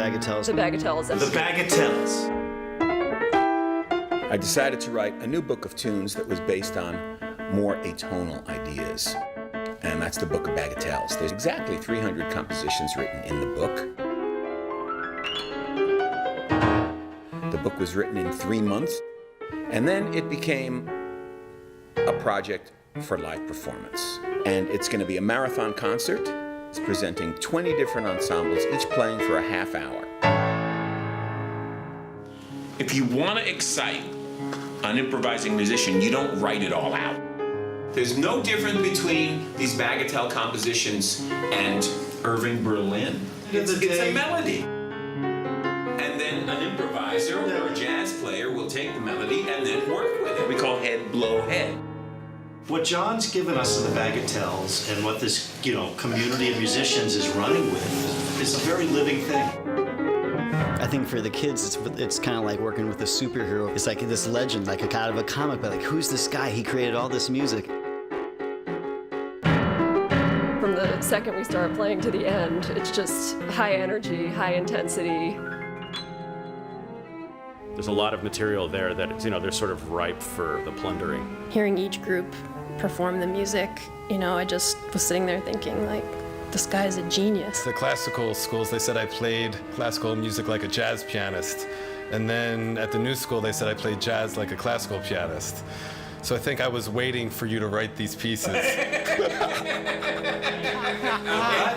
Bagatelles. The Bagatelles. The Bagatelles. I decided to write a new book of tunes that was based on more atonal ideas. And that's the Book of Bagatelles. There's exactly 300 compositions written in the book. The book was written in 3 months, and then it became a project for live performance. And it's going to be a marathon concert. It's presenting 20 different ensembles, each playing for a half hour. If you want to excite an improvising musician, you don't write it all out. There's no difference between these bagatelle compositions and Irving Berlin. It's a melody. And then an improviser or a jazz player will take the melody and then work with it. We call head blow head. What John's given us in the Bagatelles and what this, community of musicians is running with is a very living thing. I think for the kids, it's kind of like working with a superhero. It's like this legend, like out of a comic, but like, who's this guy? He created all this music. From the second we start playing to the end, it's just high energy, high intensity. There's a lot of material there that, they're sort of ripe for the plundering. Hearing each group perform the music, I just was sitting there thinking, like, this guy's a genius. The classical schools, they said I played classical music like a jazz pianist. And then at the new school, they said I played jazz like a classical pianist. So I think I was waiting for you to write these pieces.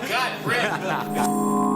God, Rick!